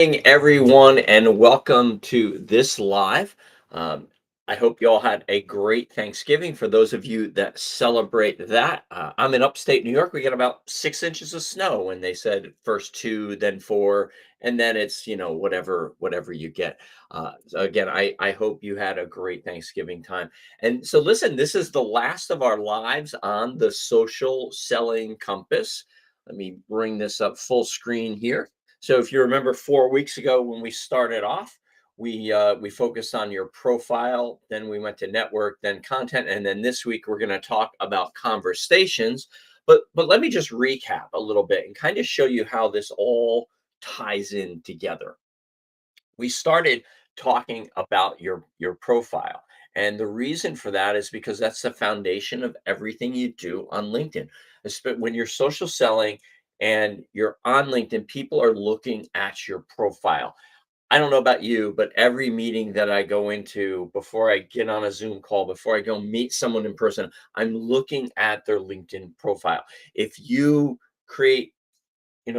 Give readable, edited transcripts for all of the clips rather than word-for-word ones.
Morning, everyone, and welcome to this live. Um, I hope you all had a great Thanksgiving. For those of you that celebrate that, I'm in upstate New York. We got about 6 inches of snow, and they said first two, then four, and then it's whatever you get. So again, I hope you had a great Thanksgiving time. And so, listen, this is the last of our lives on the Social Selling Compass. Let me bring this up full screen here. So if you remember 4 weeks ago when we started off, we focused on your profile, then we went to network, then content, and then this week we're going to talk about conversations. But let me just recap a little bit and kind of show you how this all ties in together. We started talking about your profile, and the reason for that is because that's the foundation of everything you do on LinkedIn. When you're social selling and you're on LinkedIn, people are looking at your profile. I don't know about you, but every meeting that I go into, before I get on a Zoom call, before I go meet someone in person, I'm looking at their LinkedIn profile. If you create,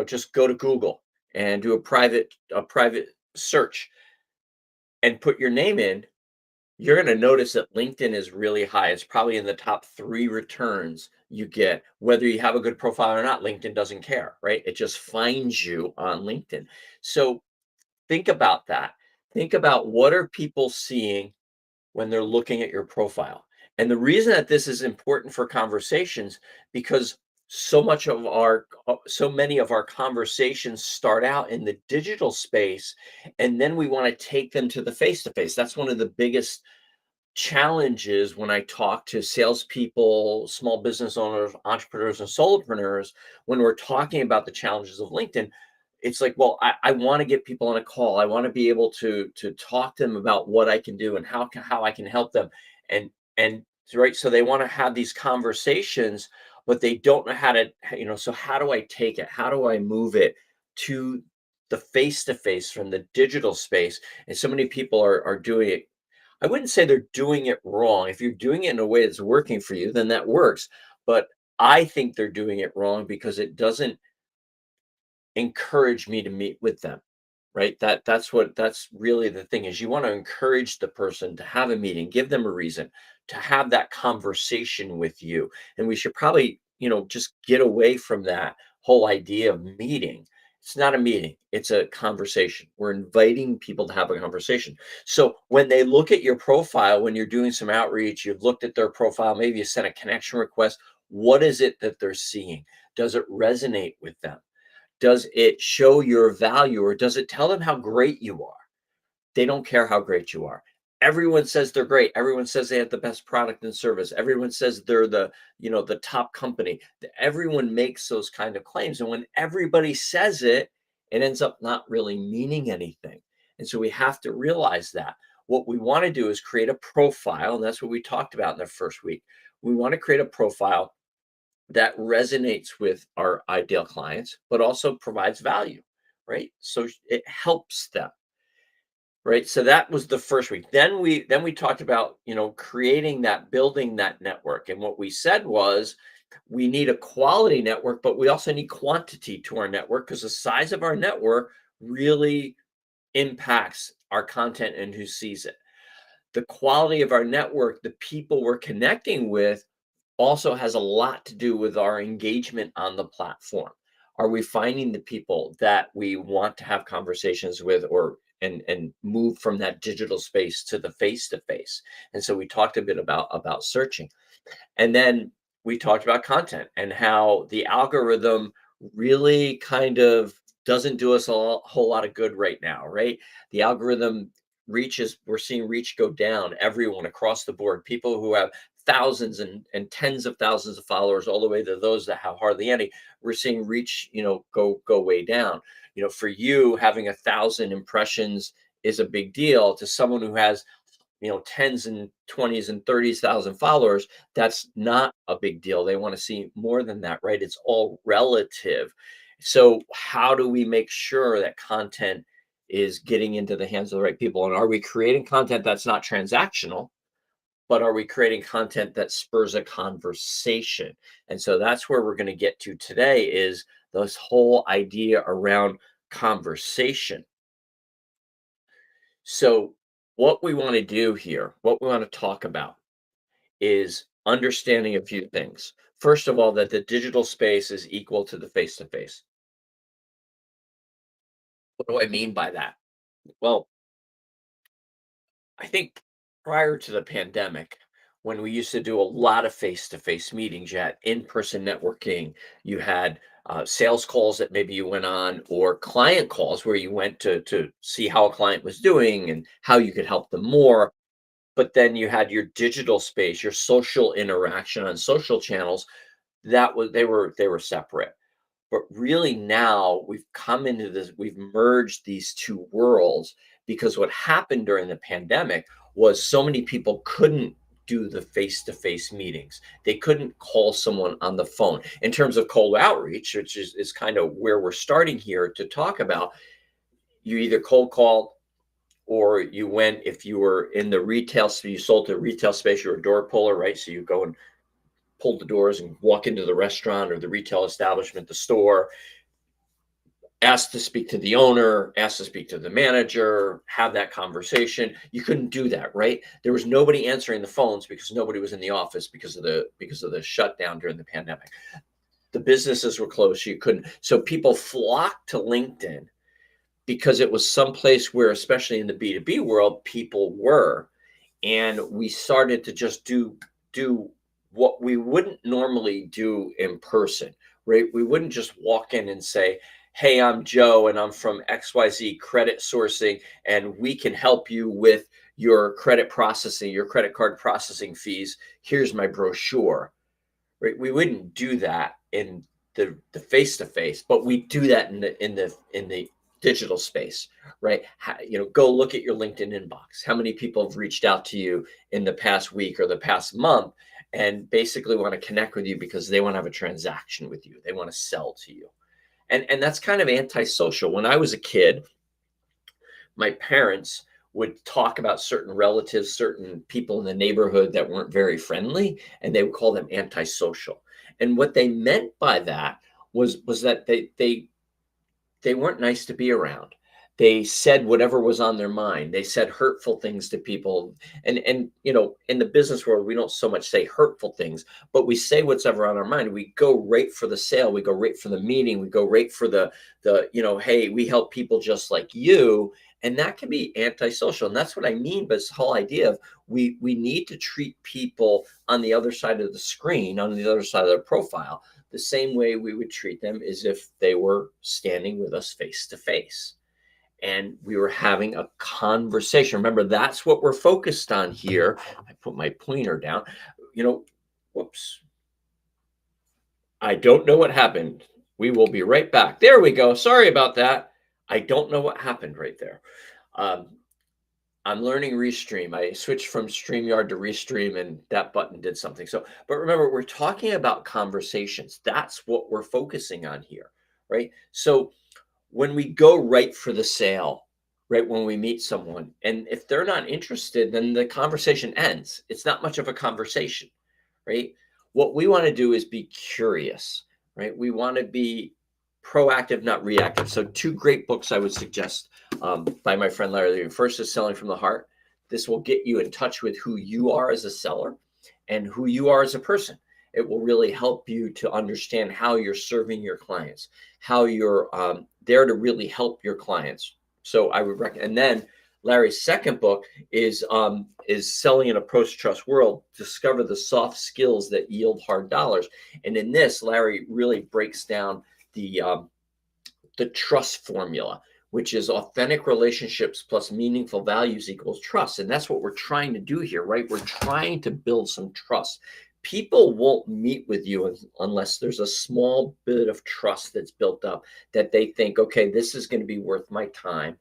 just go to Google and do a private search and put your name in, you're going to notice that LinkedIn is really high. It's probably in the top three returns you get. Whether you have a good profile or not, LinkedIn doesn't care, right? It just finds you on LinkedIn. So think about that. Think about, what are people seeing when they're looking at your profile. And the reason that this is important for conversations, because so many of our conversations start out in the digital space, and then we want to take them to the face to face. That's one of the biggest challenges when I talk to salespeople, small business owners, entrepreneurs, and solopreneurs. When we're talking about the challenges of LinkedIn, it's like, well, I want to get people on a call. I want to be able to talk to them about what I can do and how I can help them. And right, so they want to have these conversations, but they don't know how to. So how do I take it? How do I move it to the face to face from the digital space? And so many people are doing it. I wouldn't say they're doing it wrong. If you're doing it in a way that's working for you, then that works. But I think they're doing it wrong because it doesn't encourage me to meet with them, right? That's really the thing, is you want to encourage the person to have a meeting, give them a reason to have that conversation with you. And we should probably, just get away from that whole idea of meeting. It's not a meeting, it's a conversation. We're inviting people to have a conversation. So when they look at your profile, when you're doing some outreach, you've looked at their profile, maybe you sent a connection request, what is it that they're seeing? Does it resonate with them? Does it show your value, or does it tell them how great you are? They don't care how great you are. Everyone says they're great. Everyone says they have the best product and service. Everyone says they're the top company. Everyone makes those kind of claims. And when everybody says it, it ends up not really meaning anything. And so we have to realize that. What we want to do is create a profile. And that's what we talked about in the first week. We want to create a profile that resonates with our ideal clients, but also provides value, right? So it helps them, right? So that was the first week. Then we talked about, creating that, building that network. And what we said was, we need a quality network, but we also need quantity to our network, because the size of our network really impacts our content and who sees it. The quality of our network, the people we're connecting with, also has a lot to do with our engagement on the platform. Are we finding the people that we want to have conversations with, or and move from that digital space to the face to face? And so we talked a bit about searching. And then we talked about content and how the algorithm really kind of doesn't do us whole lot of good right now, right? The algorithm we're seeing reach go down, everyone across the board, people who have thousands and tens of thousands of followers, all the way to those that have hardly any. We're seeing reach, go way down. For you, having 1,000 impressions is a big deal. To someone who has, tens and 20s and 30,000 followers, that's not a big deal. They want to see more than that, right? It's all relative. So how do we make sure that content is getting into the hands of the right people? And are we creating content that's not transactional, but are we creating content that spurs a conversation? And so that's where we're going to get to today, is this whole idea around conversation. So, what we want to do here, what we want to talk about is understanding a few things. First of all, that the digital space is equal to the face to face. What do I mean by that? Well, I think prior to the pandemic, when we used to do a lot of face to face meetings, you had in person networking, you had sales calls that maybe you went on, or client calls where you went to see how a client was doing and how you could help them more. But then you had your digital space, your social interaction on social channels. That was they were separate. But really now we've come into this, we've merged these two worlds because what happened during the pandemic was so many people couldn't do the face-to-face meetings. They couldn't call someone on the phone. In terms of cold outreach, which is kind of where we're starting here to talk about, you either cold called or you went, if you were in the retail, so you sold to retail space, you're a door puller, right? So you go and pull the doors and walk into the restaurant or the retail establishment, the store, asked to speak to the owner, asked to speak to the manager, have that conversation. You couldn't do that, right? There was nobody answering the phones because nobody was in the office because of the shutdown during the pandemic. The businesses were closed, so you couldn't. So people flocked to LinkedIn because it was someplace where, especially in the B2B world, people were. And we started to just do what we wouldn't normally do in person, right? We wouldn't just walk in and say, "Hey, I'm Joe and I'm from XYZ Credit Sourcing and we can help you with your credit processing, your credit card processing fees. Here's my brochure." Right? We wouldn't do that in the face to face, but we do that in the digital space, right? Go look at your LinkedIn inbox. How many people have reached out to you in the past week or the past month and basically want to connect with you because they want to have a transaction with you. They want to sell to you. And that's kind of antisocial. When I was a kid, my parents would talk about certain relatives, certain people in the neighborhood that weren't very friendly, and they would call them antisocial. And what they meant by that was that they weren't nice to be around. They said whatever was on their mind. They said hurtful things to people. And in the business world, we don't so much say hurtful things, but we say what's ever on our mind. We go right for the sale. We go right for the meeting. We go right for the hey, we help people just like you. And that can be antisocial. And that's what I mean by this whole idea of we need to treat people on the other side of the screen, on the other side of their profile, the same way we would treat them as if they were standing with us face to face and we were having a conversation. Remember, that's what we're focused on here. I put my pointer down. You know, whoops. I don't know what happened. We will be right back. There we go. Sorry about that. I don't know what happened right there. Um, I'm learning Restream. I switched from StreamYard to Restream and that button did something. So, but remember, we're talking about conversations. That's what we're focusing on here, right? So, when we go right for the sale, right when we meet someone, and if they're not interested, then the conversation ends. It's not much of a conversation, right? What we want to do is be curious, right? We want to be proactive, not reactive. So, two great books I would suggest by my friend Larry Levin. First is Selling from the Heart. This will get you in touch with who you are as a seller and who you are as a person. It will really help you to understand how you're serving your clients, how you're there to really help your clients. So I would recommend. And then Larry's second book is Selling in a Post-Trust World. Discover the soft skills that yield hard dollars. And in this, Larry really breaks down the trust formula, which is authentic relationships plus meaningful values equals trust. And that's what we're trying to do here, right? We're trying to build some trust. People won't meet with you unless there's a small bit of trust that's built up that they think, okay, this is going to be worth my time.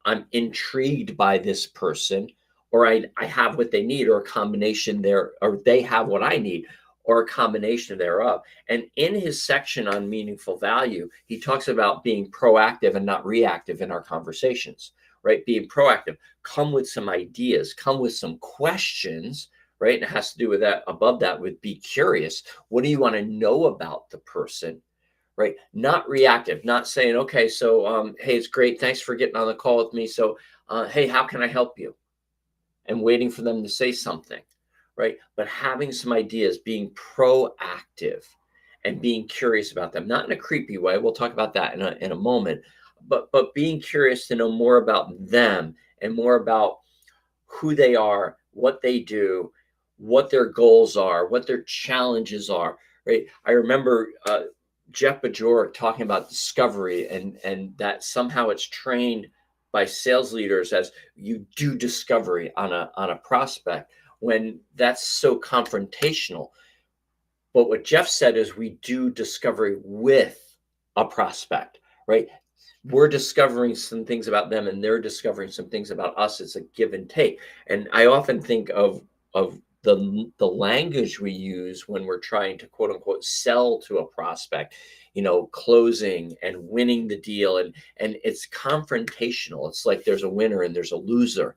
I'm intrigued by this person, or I have what they need, or a combination there, or they have what I need, or a combination thereof. And in his section on meaningful value, he talks about being proactive and not reactive in our conversations, right? Being proactive, come with some ideas, come with some questions, right? And it has to do with that above that, with be curious. What do you want to know about the person? right? Not reactive, not saying, okay, so, hey, it's great. Thanks for getting on the call with me. So, hey, how can I help you? And waiting for them to say something, right? But having some ideas, being proactive and being curious about them, not in a creepy way. We'll talk about that in a moment, but being curious to know more about them and more about who they are, what they do, what their goals are, what their challenges are, right? I remember Jeff Bajorek talking about discovery and that somehow it's trained by sales leaders as you do discovery on a prospect when that's so confrontational. But what Jeff said is we do discovery with a prospect, right? We're discovering some things about them and they're discovering some things about us. It's a give and take. And I often think of the language we use when we're trying to quote unquote sell to a prospect, closing and winning the deal, and it's confrontational. It's like there's a winner and there's a loser.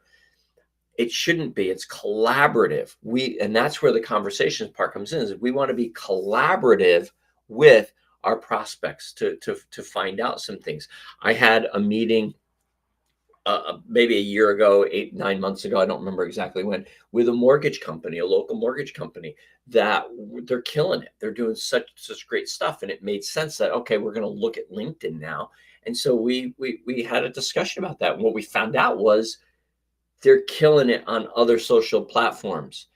It shouldn't be. It's collaborative. And that's where the conversations part comes in, is we want to be collaborative with our prospects to find out some things. I had a meeting maybe a year ago, 8, 9 months ago, I don't remember exactly when, with a mortgage company, a local mortgage company, that they're killing it. They're doing such great stuff, and it made sense that, okay, we're going to look at LinkedIn now. And so we had a discussion about that. And what we found out was they're killing it on other social platforms.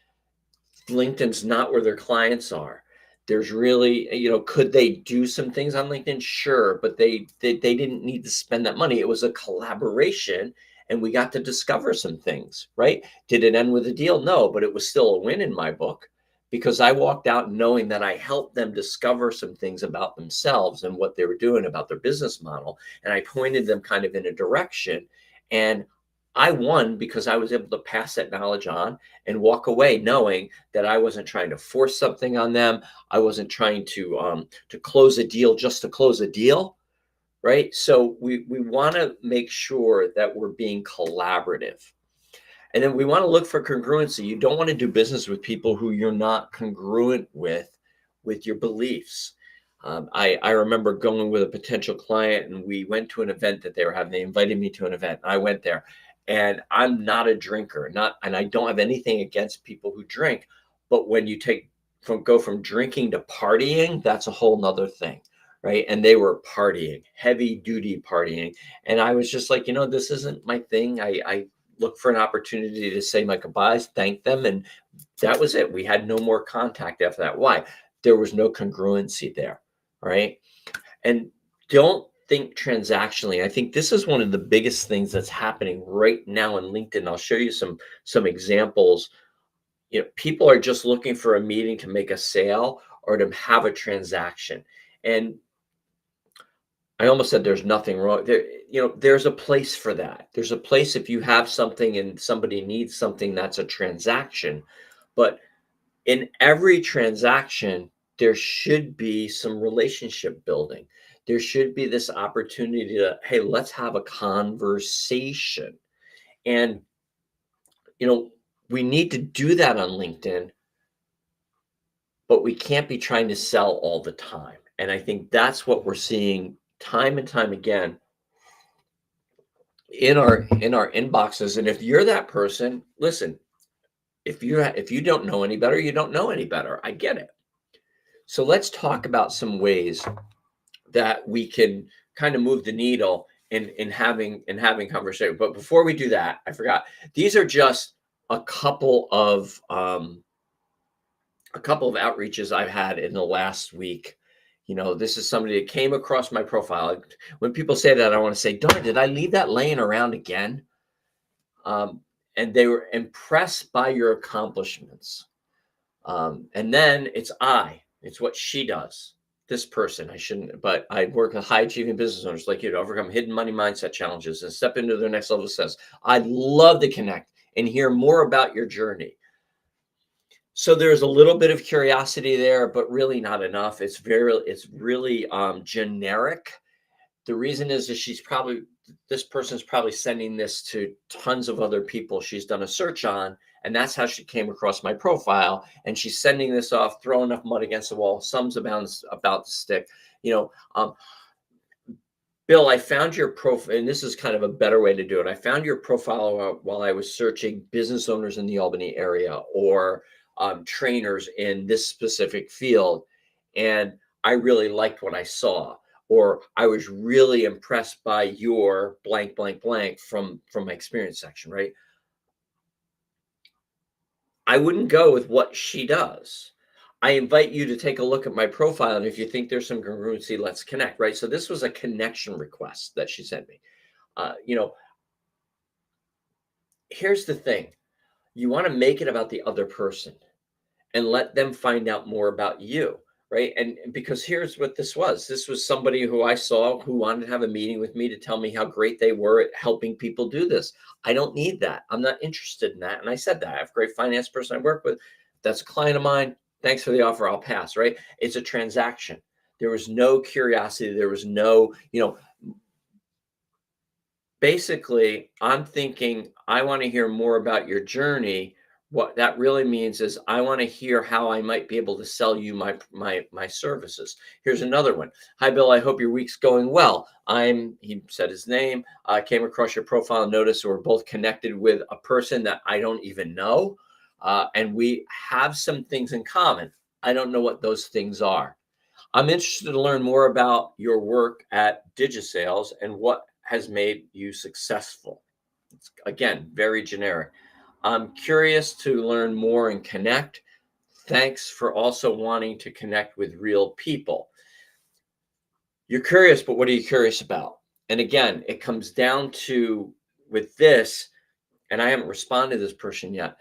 LinkedIn's not where their clients are. There's really, could they do some things on LinkedIn? Sure, but they didn't need to spend that money. It was a collaboration, and we got to discover some things, right? Did it end with a deal? No, but it was still a win in my book, because I walked out knowing that I helped them discover some things about themselves and what they were doing about their business model, and I pointed them kind of in a direction, and I won because I was able to pass that knowledge on and walk away knowing that I wasn't trying to force something on them. I wasn't trying to close a deal just to close a deal, right? So we want to make sure that we're being collaborative. And then we want to look for congruency. You don't want to do business with people who you're not congruent with your beliefs. I remember going with a potential client, and we went to an event that they were having. They invited me to an event. I went there, and I'm not a drinker, and I don't have anything against people who drink. But when you go from drinking to partying, that's a whole nother thing, right? And they were partying, heavy duty partying, and I was just like, this isn't my thing. I look for an opportunity to say my goodbyes, thank them, and that was it. We had no more contact after that. Why? There was no congruency there, right? And don't think transactionally. I think this is one of the biggest things that's happening right now in LinkedIn. I'll show you some examples. People are just looking for a meeting to make a sale or to have a transaction. And I almost said there's nothing wrong there. There's a place for that. There's a place if you have something and somebody needs something, that's a transaction. But in every transaction, there should be some relationship building. There should be this opportunity to, hey, let's have a conversation. And, we need to do that on LinkedIn, but we can't be trying to sell all the time. And I think that's what we're seeing time and time again in our inboxes. And if you're that person, listen, if you don't know any better, you don't know any better. I get it. So let's talk about some ways that we can kind of move the needle in having conversation. But before we do that, I forgot. These are just a couple of outreaches I've had in the last week. This is somebody that came across my profile. When people say that, I want to say, darn, did I leave that laying around again? And they were impressed by your accomplishments. And then it's what she does. This person, I shouldn't, but I work with high achieving business owners like you to overcome hidden money mindset challenges and step into their next level of success. I'd love to connect and hear more about your journey. So there's a little bit of curiosity there, but really not enough. It's really generic. The reason is that this person's probably sending this to tons of other people she's done a search on, and that's how she came across my profile. And she's sending this off, throwing enough mud against the wall. Some's about to stick. you know, Bill, I found your profile, and this is kind of a better way to do it. I found your profile while I was searching business owners in the Albany area or trainers in this specific field. And I really liked what I saw, or I was really impressed by your blank, blank, blank from my experience section, right? I wouldn't go with what she does. I invite you to take a look at my profile, and if you think there's some congruency, let's connect, right? So this was a connection request that she sent me. You know, here's the thing. You want to make it about the other person and let them find out more about you, right? And because here's what this was. This was somebody who I saw who wanted to have a meeting with me to tell me how great they were at helping people do this. I don't need that. I'm not interested in that. And I said that. I have a great finance person I work with. That's a client of mine. Thanks for the offer. I'll pass, right? It's a transaction. There was no curiosity. There was no, basically, I'm thinking, I want to hear more about your journey. What that really means is I want to hear how I might be able to sell you my services. Here's another one. Hi, Bill. I hope your week's going well. He said his name. I came across your profile and noticed we're both connected with a person that I don't even know. And we have some things in common. I don't know what those things are. I'm interested to learn more about your work at DigiSales and what has made you successful. It's, again, very generic. I'm curious to learn more and connect. Thanks for also wanting to connect with real people. You're curious, but what are you curious about? And again, it comes down to with this, and I haven't responded to this person yet.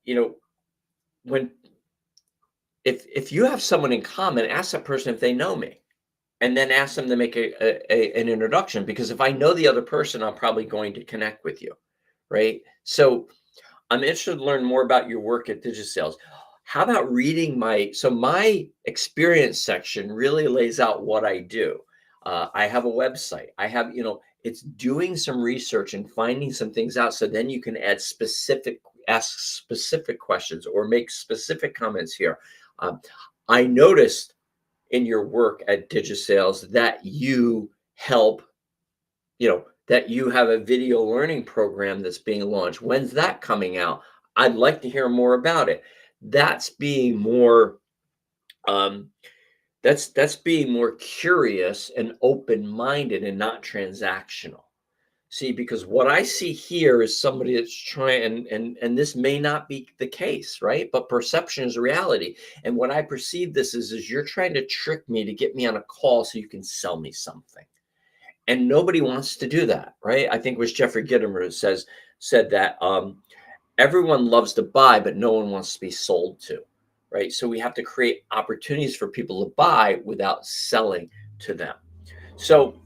You know, when if you have someone in common, ask that person if they know me, and then ask them to make an introduction, because if I know the other person, I'm probably going to connect with you, right? So I'm interested to learn more about your work at DigiSales. How about reading my experience section really lays out what I do. I have a website. I have, it's doing some research and finding some things out. So then you can ask specific questions or make specific comments here. I noticed in your work at DigiSales that you help, that you have a video learning program that's being launched. When's that coming out? I'd like to hear more about it. That's being more um, that's being more curious and open-minded and not transactional. See, because what I see here is somebody that's trying, and this may not be the case, right? But perception is reality. And what I perceive this is you're trying to trick me to get me on a call so you can sell me something. And nobody wants to do that, right? I think it was Jeffrey Gitomer who said that everyone loves to buy, but no one wants to be sold to, right? So we have to create opportunities for people to buy without selling to them. So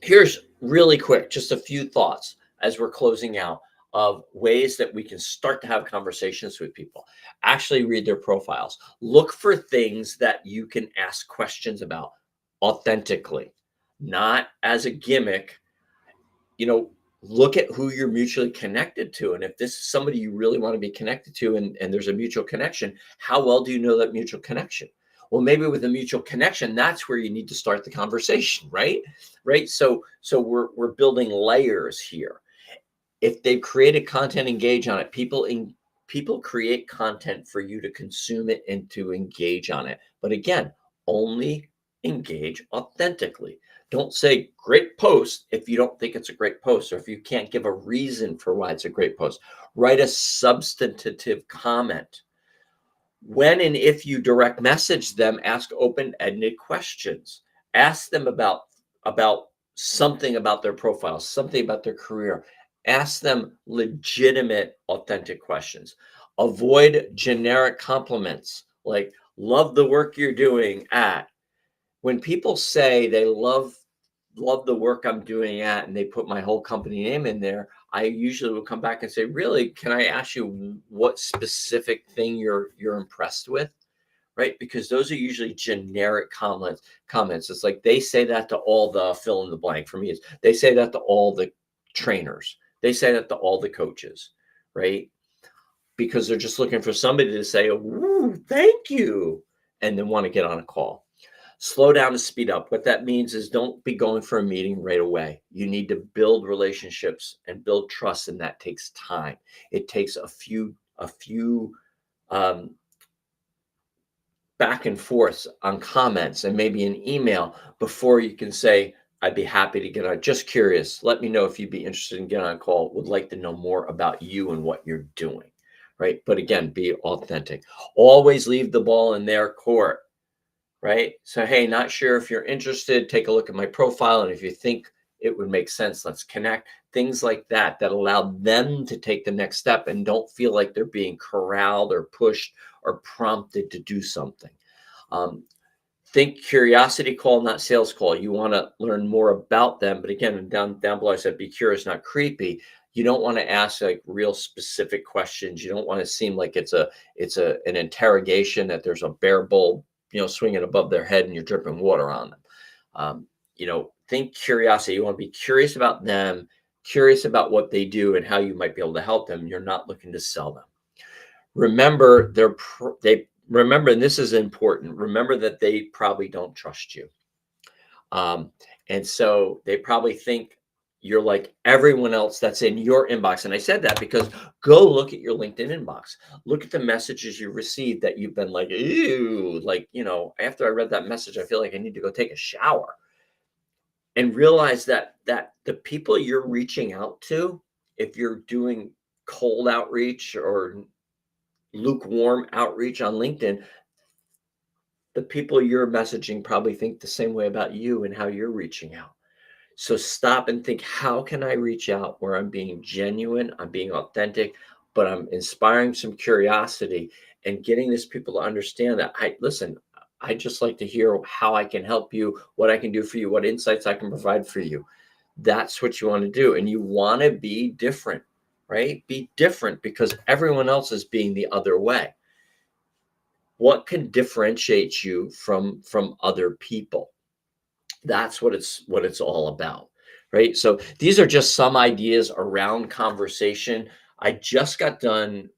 here's really quick, just a few thoughts as we're closing out of ways that we can start to have conversations with people. Actually read their profiles. Look for things that you can ask questions about authentically, not as a gimmick. Look at who you're mutually connected to. And if this is somebody you really want to be connected to and there's a mutual connection, how well do you know that mutual connection? Well, maybe with a mutual connection, that's where you need to start the conversation, right? Right. So we're building layers here. If they've created content, engage on it. People create content for you to consume it and to engage on it. But again, only engage authentically. Don't say great post if you don't think it's a great post, or if you can't give a reason for why it's a great post. Write a substantive comment. When and if you direct message them, ask open-ended questions. Ask them about something about their profile, something about their career. Ask them legitimate, authentic questions. Avoid generic compliments like love the work you're doing at. When people say they love the work I'm doing at, and they put my whole company name in there, I usually will come back and say, really, can I ask you what specific thing you're impressed with? Right? Because those are usually generic comments. It's like they say that to all the fill in the blank. For me, they say that to all the trainers. They say that to all the coaches, right? Because they're just looking for somebody to say, "Ooh, thank you," and then want to get on a call. Slow down to speed up. What that means is don't be going for a meeting right away. You need to build relationships and build trust, and that takes time. It takes a few um, back and forth on comments and maybe an email before you can say, I'd be happy to get on. Just curious. Let me know if you'd be interested in getting on a call. Would like to know more about you and what you're doing. Right. But again, be authentic. Always leave the ball in their court. Right. So, hey, not sure if you're interested. Take a look at my profile. And if you think it would make sense, let's connect. Things like that that allow them to take the next step and don't feel like they're being corralled or pushed or prompted to do something. Um, think curiosity call, not sales call. You want to learn more about them, but again, down below I said be curious, not creepy. You don't want to ask like real specific questions. You don't want to seem like it's an interrogation that there's a bear bull, swinging above their head and you're dripping water on them. Think curiosity. You want to be curious about them, curious about what they do and how you might be able to help them. You're not looking to sell them. Remember, they remember, and this is important. Remember that they probably don't trust you, and so they probably think you're like everyone else that's in your inbox. And I said that because go look at your LinkedIn inbox. Look at the messages you received that you've been like, ew, like after I read that message, I feel like I need to go take a shower. And realize that the people you're reaching out to, if you're doing cold outreach or lukewarm outreach on LinkedIn, the people you're messaging probably think the same way about you and how you're reaching out. So stop and think, how can I reach out where I'm being genuine, I'm being authentic, but I'm inspiring some curiosity and getting these people to understand that I just like to hear how I can help you, what I can do for you, what insights I can provide for you. That's what you want to do. And you want to be different, right? Be different because everyone else is being the other way. What can differentiate you from other people? That's what it's all about, right? So these are just some ideas around conversation. I just got done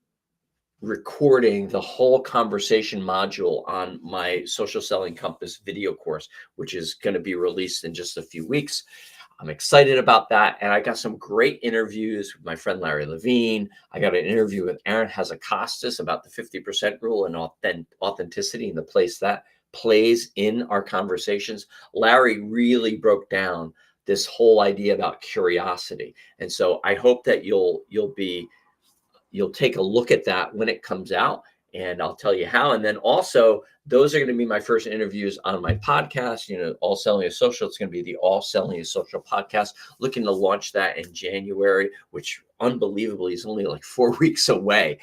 recording the whole conversation module on my Social Selling Compass video course, which is going to be released in just a few weeks. I'm excited about that. And I got some great interviews with my friend Larry Levine. I got an interview with Aaron Hazakostas about the 50% rule and authenticity and the place that plays in our conversations. Larry really broke down this whole idea about curiosity. And so I hope that you'll take a look at that when it comes out, and I'll tell you how. And then also, those are going to be my first interviews on my podcast. All Selling is Social. It's going to be the All Selling is Social podcast. Looking to launch that in January, which unbelievably is only like 4 weeks away.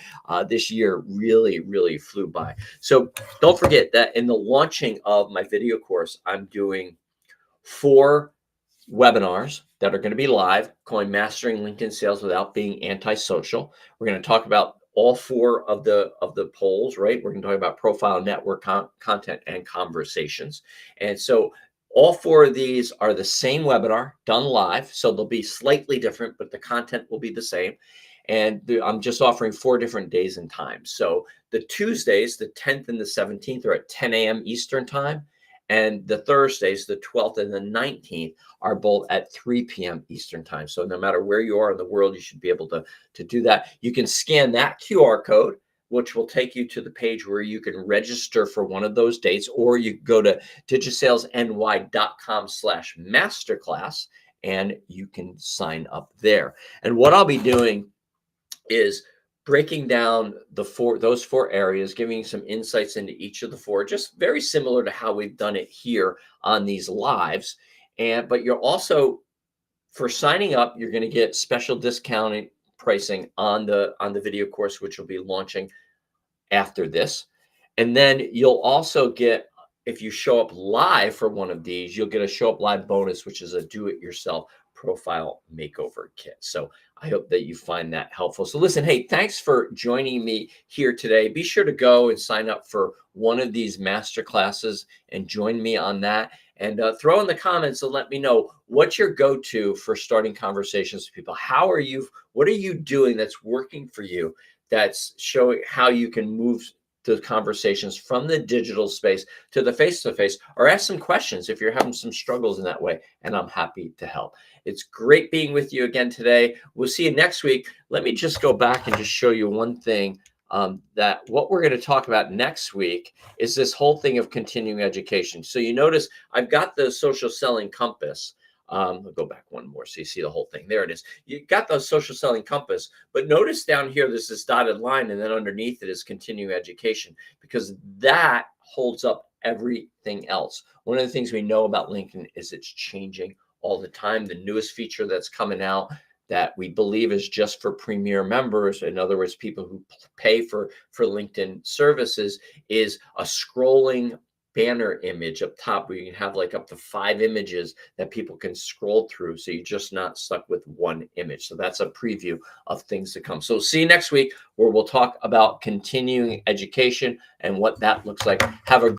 This year really, really flew by. So don't forget that in the launching of my video course, I'm doing 4 webinars that are going to be live, calling Mastering LinkedIn Sales Without Being Antisocial. We're going to talk about all 4 of the polls, right? We're going to talk about profile, network, content, and conversations. And so all 4 of these are the same webinar done live. So they'll be slightly different, but the content will be the same. And I'm just offering 4 different days and times. So the Tuesdays, the 10th and the 17th, are at 10 a.m. Eastern time. And the Thursdays, the 12th and the 19th, are both at 3 p.m. Eastern time. So no matter where you are in the world, you should be able to do that. You can scan that QR code, which will take you to the page where you can register for one of those dates, or you go to digisalesny.com/masterclass and you can sign up there. And what I'll be doing is breaking down those 4 areas, giving you some insights into each of the 4, just very similar to how we've done it here on these lives. But you're also, for signing up, you're going to get special discounted pricing on the video course, which will be launching after this. And then you'll also get, if you show up live for one of these, you'll get a show up live bonus, which is a do-it-yourself profile makeover kit. So I hope that you find that helpful. So listen, hey, thanks for joining me here today. Be sure to go and sign up for one of these master classes and join me on that. And throw in the comments and let me know what's your go-to for starting conversations with people. What are you doing that's working for you, that's showing how you can move the conversations from the digital space to the face to face, or ask some questions if you're having some struggles in that way. And I'm happy to help. It's great being with you again today. We'll see you next week. Let me just go back and just show you one thing, that what we're going to talk about next week is this whole thing of continuing education. So you notice I've got the social selling compass. I'll go back one more so you see the whole thing. There it is. You got the social selling compass, but notice down here there's this dotted line, and then underneath it is continuing education, because that holds up everything else. One of the things we know about LinkedIn is it's changing all the time. The newest feature that's coming out that we believe is just for premier members, in other words, people who pay for LinkedIn services, is a scrolling banner image up top where you can have like up to 5 images that people can scroll through, so you're just not stuck with one image. So that's a preview of things to come. So see you next week, where we'll talk about continuing education and what that looks like. Have a